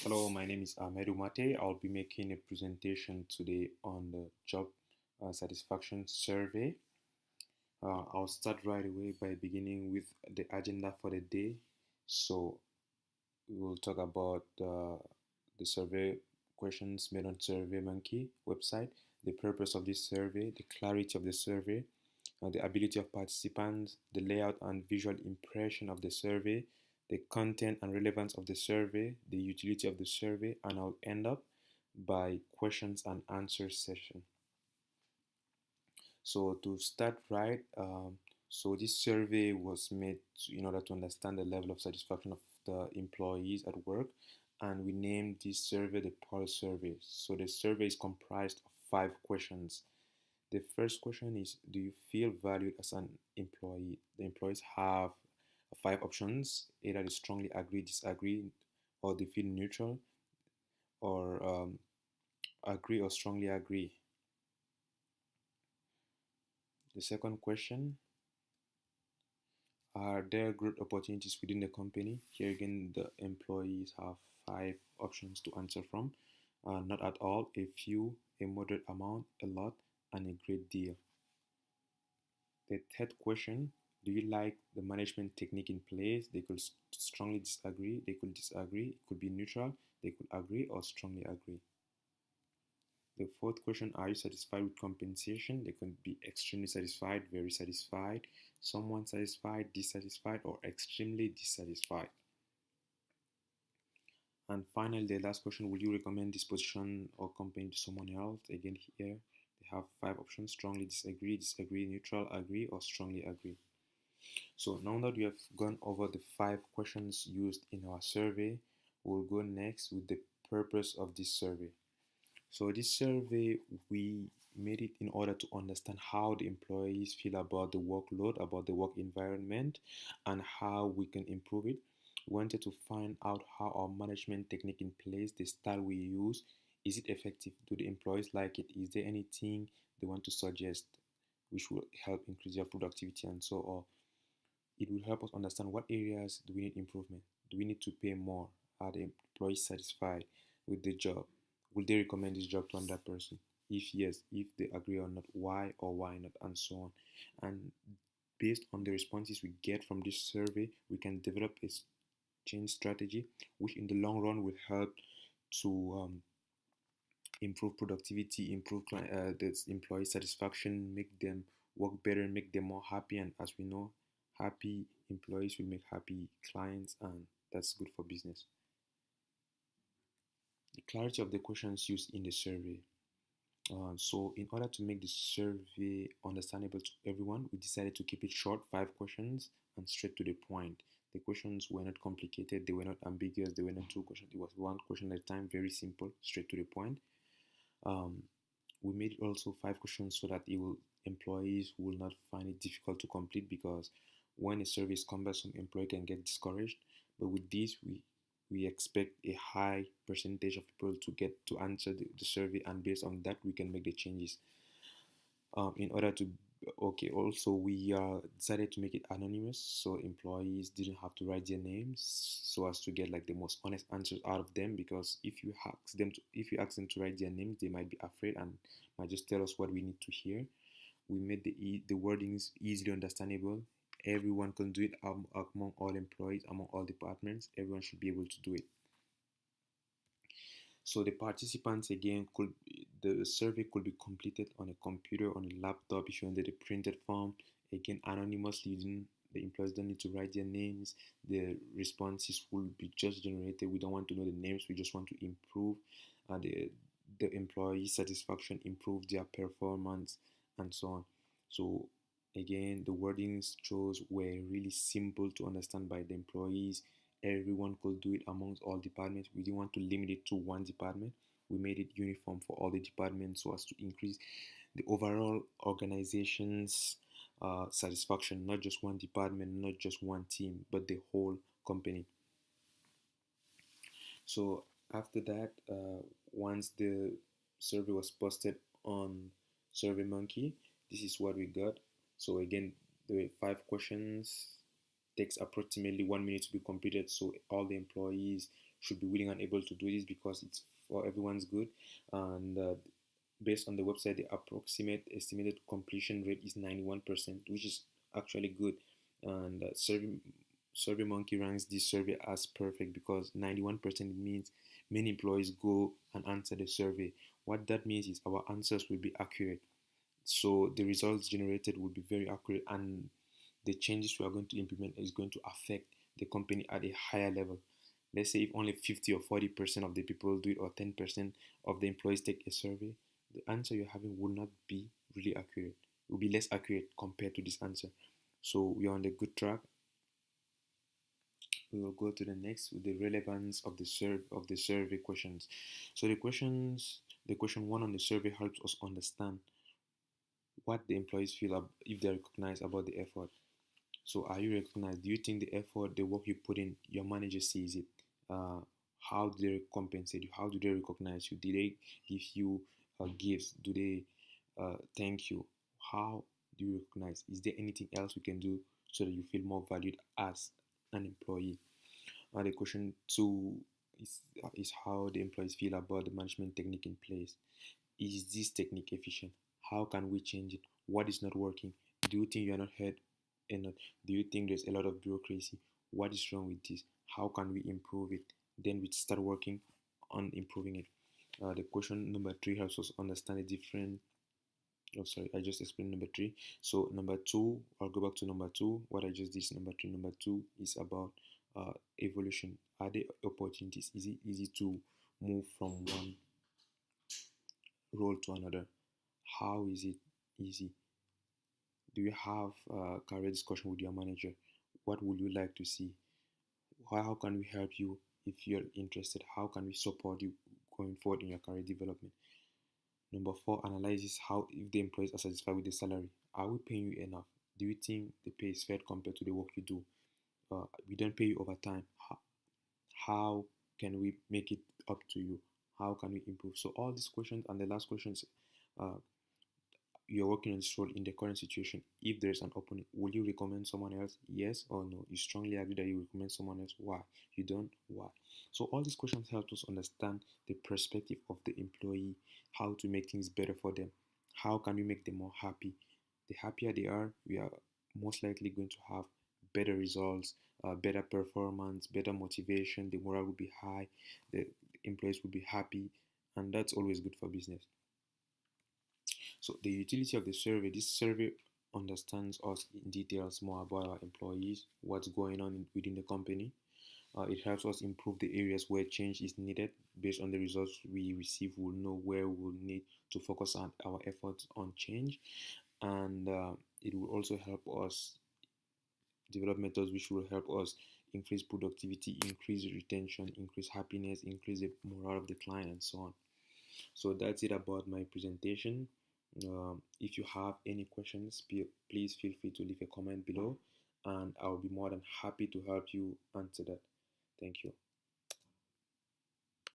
Hello, my name is Ahmedou Mate. I'll be making a presentation today on the job satisfaction survey. I'll start right away by beginning with the agenda for the day. So we will talk about the survey questions made on SurveyMonkey website, the purpose of this survey, the clarity of the survey, the ability of participants, the layout and visual impression of the survey, the content and relevance of the survey, the utility of the survey, and I'll end up by questions and answers session. So to start right, so this survey was made in order to understand the level of satisfaction of the employees at work, and we named this survey the Pulse survey. So the survey is comprised of 5 questions. The first question is, do you feel valued as an employee? The employees have 5 options: either they strongly agree, disagree, or they feel neutral, or agree or strongly agree. The second question, are there growth opportunities within the company? Here again, the employees have 5 options to answer from. Not at all, a few, a moderate amount, a lot, and a great deal. The third question, do you like the management technique in place? They could strongly disagree, they could disagree, it could be neutral, they could agree or strongly agree. The fourth question, are you satisfied with compensation? They could be extremely satisfied, very satisfied, somewhat satisfied, dissatisfied, or extremely dissatisfied. And finally, the last question, would you recommend this position or company to someone else? Again, here they have 5 options: strongly disagree, disagree, neutral, agree, or strongly agree. So now that we have gone over the 5 questions used in our survey, we'll go next with the purpose of this survey. So this survey, we made it in order to understand how the employees feel about the workload, about the work environment, and how we can improve it. We wanted to find out how our management technique in place, the style we use, is it effective? Do the employees like it? Is there anything they want to suggest which will help increase their productivity and so on? It will help us understand what areas do we need improvement. Do we need to pay more? Are the employees satisfied with the job? Will they recommend this job to another person? If yes, if they agree or not, why or why not, and so on. And based on the responses we get from this survey, we can develop a change strategy, which in the long run will help to improve productivity, improve the employee satisfaction, make them work better, make them more happy. And as we know, happy employees will make happy clients, and that's good for business. The clarity of the questions used in the survey. So in order to make the survey understandable to everyone, we decided to keep it short, 5 questions, and straight to the point. The questions were not complicated, they were not ambiguous, they were not 2 questions. It was 1 question at a time, very simple, straight to the point. Um, we made it also 5 questions so that employees will not find it difficult to complete, because when a survey is cumbersome, employee can get discouraged. But with this, we expect a high percentage of people to get to answer the survey, and based on that, we can make the changes. In order to Okay, also we decided to make it anonymous, so employees didn't have to write their names, so as to get like the most honest answers out of them. Because if you ask them to write their names, they might be afraid and might just tell us what we need to hear. We made the wordings easily understandable. Everyone can do it, among all employees, among all departments. Everyone should be able to do it. So the participants again the survey could be completed on a computer, on a laptop, if you wanted a printed form. Again, anonymously, the employees don't need to write their names. The responses will be just generated. We don't want to know the names. We just want to improve the employee satisfaction, improve their performance, and so on. So again, the wordings chose were really simple to understand by the employees. Everyone could do it amongst all departments. We didn't want to limit it to one department. We made it uniform for all the departments so as to increase the overall organization's satisfaction, not just one department, not just one team, but the whole company. So after that, once the survey was posted on SurveyMonkey, this is what we got. So again, the 5 questions takes approximately 1 minute to be completed. So all the employees should be willing and able to do this because it's for everyone's good. And based on the website, the approximate estimated completion rate is 91%, which is actually good. And SurveyMonkey ranks this survey as perfect because 91% means many employees go and answer the survey. What that means is our answers will be accurate. So the results generated will be very accurate, and the changes we are going to implement is going to affect the company at a higher level. Let's say if only 50 or 40% of the people do it, or 10% of the employees take a survey, the answer you're having will not be really accurate. It will be less accurate compared to this answer. So we are on the good track. We will go to the next with the relevance of the survey questions. So the question one on the survey helps us understand what the employees feel if they're recognized about the effort. So are you recognized? Do you think the effort, the work you put in, your manager sees it? Uh, how do they compensate you? How do they recognize you? Do they give you gifts? Do they thank you? How do you recognize? Is there anything else we can do so that you feel more valued as an employee? The question two is how the employees feel about the management technique in place. Is this technique efficient? How can we change it? What is not working? Do you think you are not heard enough? Do you think there's a lot of bureaucracy? What is wrong with this? How can we improve it? Then we start working on improving it. The question number three helps us understand the different. Oh, sorry, I just explained number three. So number two, I'll go back to number two. What I just did is number three. Number two is about evolution. Are there opportunities? Is it easy to move from one role to another? How is it easy? Do you have a career discussion with your manager? What would you like to see? How can we help you if you're interested? How can we support you going forward in your career development? Number four, analyzes how if the employees are satisfied with the salary. Are we paying you enough? Do you think the pay is fair compared to the work you do? We don't pay you overtime. How can we make it up to you? How can we improve? So all these questions, and the last questions, uh, you're working on this role in the current situation. If there's an opening, will you recommend someone else? Yes or no? You strongly agree that you recommend someone else. Why? You don't? Why? So all these questions help us understand the perspective of the employee, how to make things better for them. How can we make them more happy? The happier they are, we are most likely going to have better results, better performance, better motivation. The morale will be high, the employees will be happy, and that's always good for business. So the utility of the survey, this survey understands us in details more about our employees, what's going on within the company. It helps us improve the areas where change is needed. Based on the results we receive, we'll know where we'll need to focus on our efforts on change. And it will also help us develop methods which will help us increase productivity, increase retention, increase happiness, increase the morale of the client, and so on. So that's it about my presentation. If you have any questions, please feel free to leave a comment below, and I'll be more than happy to help you answer that. Thank you.